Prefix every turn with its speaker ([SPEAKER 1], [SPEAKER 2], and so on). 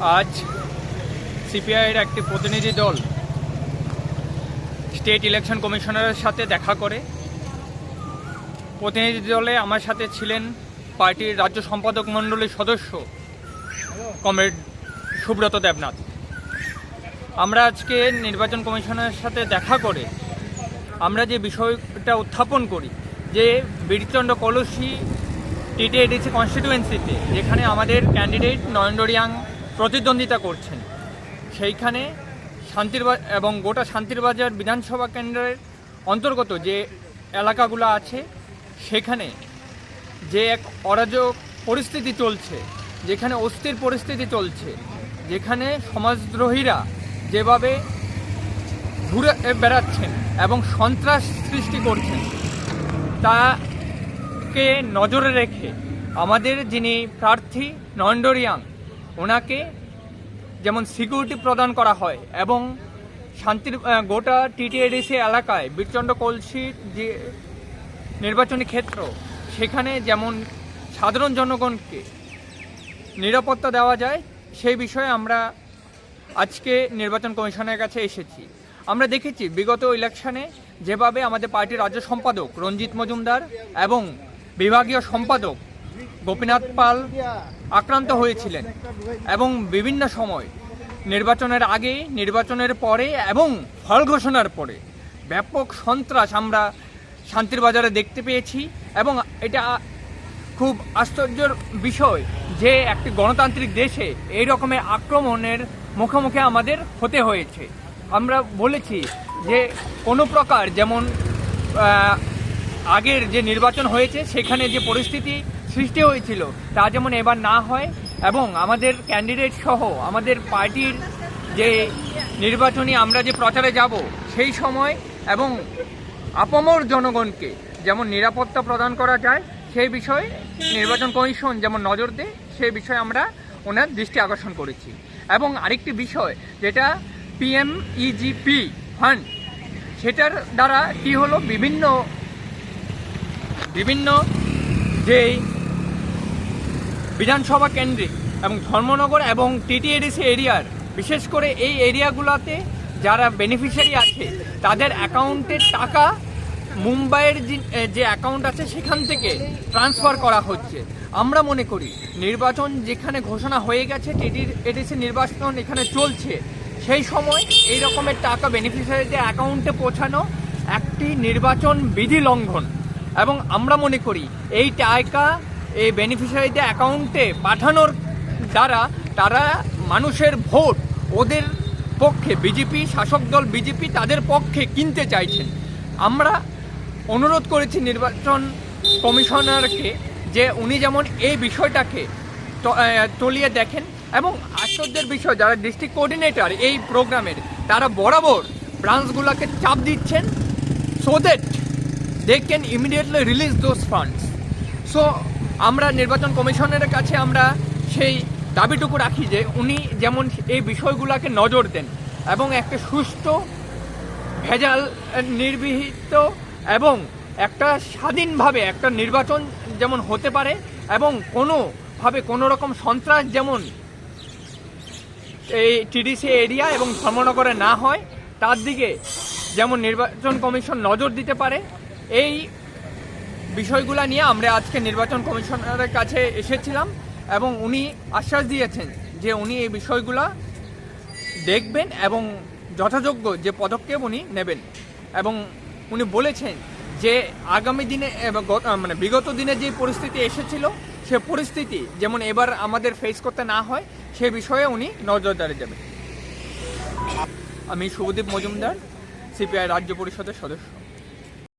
[SPEAKER 1] আজ সিপিআইয়ের একটি প্রতিনিধি দল স্টেট ইলেকশন কমিশনারের সাথে দেখা করে। প্রতিনিধি দলে আমার সাথে ছিলেন পার্টির রাজ্য সম্পাদক মণ্ডলীর সদস্য কমরেড সুব্রত দেবনাথ। আমরা আজকে নির্বাচন কমিশনের সাথে দেখা করে আমরা যে বিষয়টা উত্থাপন করি যে বীরচন্দ্র কলসি টিটিএডিসি কনস্টিটিউয়েন্সিতে যেখানে আমাদের ক্যান্ডিডেট নরেন্দ্র রিয়াং প্রতিদ্বন্দ্বিতা করছেন, সেইখানে এবং গোটা শান্তিরবাজার বিধানসভা কেন্দ্রের অন্তর্গত যে এলাকাগুলো আছে সেখানে যে এক অরাজক পরিস্থিতি চলছে, যেখানে অস্থির পরিস্থিতি চলছে, যেখানে সমাজদ্রোহীরা যেভাবে ঘুরে বেড়াচ্ছেন এবং সন্ত্রাস সৃষ্টি করছেন, তাকে নজরে রেখে আমাদের যিনি প্রার্থী নরেন্দ্র রিয়াং ওনাকে যেমন সিকিউরিটি প্রদান করা হয় এবং গোটা টিটিএডিসি এলাকায় বীরচন্দ্র কলসির যে নির্বাচনী ক্ষেত্র সেখানে যেমন সাধারণ জনগণকে নিরাপত্তা দেওয়া যায় সেই বিষয়ে আমরা আজকে নির্বাচন কমিশনের কাছে এসেছি। আমরা দেখেছি বিগত ইলেকশনে যেভাবে আমাদের পার্টির রাজ্য সম্পাদক রঞ্জিত মজুমদার এবং বিভাগীয় সম্পাদক গোপীনাথ পাল আক্রান্ত হয়েছিলেন এবং বিভিন্ন সময় নির্বাচনের আগে, নির্বাচনের পরে এবং ফল ঘোষণার পরে ব্যাপক সন্ত্রাস আমরা শান্তির বাজারে দেখতে পেয়েছি এবং এটা খুব আশ্চর্যের বিষয় যে একটি গণতান্ত্রিক দেশে এই রকমের আক্রমণের মুখোমুখি আমাদের হতে হয়েছে। আমরা বলেছি যে কোনো প্রকার যেমন আগের যে নির্বাচন হয়েছে সেখানে যে পরিস্থিতি সৃষ্টি হয়েছিল তা যেমন এবার না হয় এবং আমাদের ক্যান্ডিডেট সহ আমাদের পার্টির যে নির্বাচনী আমরা যে প্রচারে যাব সেই সময় এবং আপামর জনগণকে যেমন নিরাপত্তা প্রদান করা যায় সেই বিষয়ে নির্বাচন কমিশন যেমন নজর দেয় সেই বিষয়ে আমরা ওনার দৃষ্টি আকর্ষণ করেছি। এবং আরেকটি বিষয় যেটা পিএমইজিপি ফান্ড, সেটার দ্বারা কি হলো বিভিন্ন যে বিধানসভা কেন্দ্রে এবং ধর্মনগর এবং টিটিএডিসি এরিয়ার বিশেষ করে এই এরিয়াগুলোতে যারা বেনিফিশিয়ারি আছে তাদের অ্যাকাউন্টের টাকা মুম্বাইয়ের যে অ্যাকাউন্ট আছে সেখান থেকে ট্রান্সফার করা হচ্ছে। আমরা মনে করি নির্বাচন যেখানে ঘোষণা হয়ে গেছে, টিটিএডিসি নির্বাচন এখানে চলছে, সেই সময় এই রকমের টাকা বেনিফিশিয়ারিদের অ্যাকাউন্টে পৌঁছানো একটি নির্বাচন বিধি লঙ্ঘন এবং আমরা মনে করি এই টাকা এই বেনিফিশিয়ারিদের অ্যাকাউন্টে পাঠানোর দ্বারা তারা মানুষের ভোট ওদের পক্ষে বিজেপি শাসক দল বিজেপি তাদের পক্ষে কিনতে চাইছেন। আমরা অনুরোধ করেছি নির্বাচন কমিশনারকে যে উনি যেমন এই বিষয়টাকে তলিয়ে দেখেন এবং আশ্চর্যের বিষয় যারা ডিস্ট্রিক্ট কোঅর্ডিনেটর এই প্রোগ্রামের তারা বরাবর ব্রাঞ্চগুলোকে চাপ দিচ্ছেন so that they can immediately release those funds. So আমরা নির্বাচন কমিশনের কাছে আমরা সেই দাবিটুকু রাখি যে উনি যেমন এই বিষয়গুলোকে নজর দেন এবং একটা সুষ্ঠু ভেজাল নির্বিহিত এবং একটা স্বাধীনভাবে একটা নির্বাচন যেমন হতে পারে এবং কোনোভাবে কোনো রকম সন্ত্রাস যেমন এই টিডিসি এরিয়া এবং ধর্মনগরে না হয় তার দিকে যেমন নির্বাচন কমিশন নজর দিতে পারে। এই বিষয়গুলো নিয়ে আমরা আজকে নির্বাচন কমিশনারের কাছে এসেছিলাম এবং উনি আশ্বাস দিয়েছেন যে উনি এই বিষয়গুলো দেখবেন এবং যথাযোগ্য যে পদক্ষেপ উনি নেবেন এবং উনি বলেছেন যে আগামী দিনে বিগত দিনে যে পরিস্থিতি এসেছিল সে পরিস্থিতি যেমন এবার আমাদের ফেস করতে না হয় সে বিষয়ে উনি নজরদারি দেবেন। আমি শুভদীপ মজুমদার, সিপিআই রাজ্য পরিষদের সদস্য।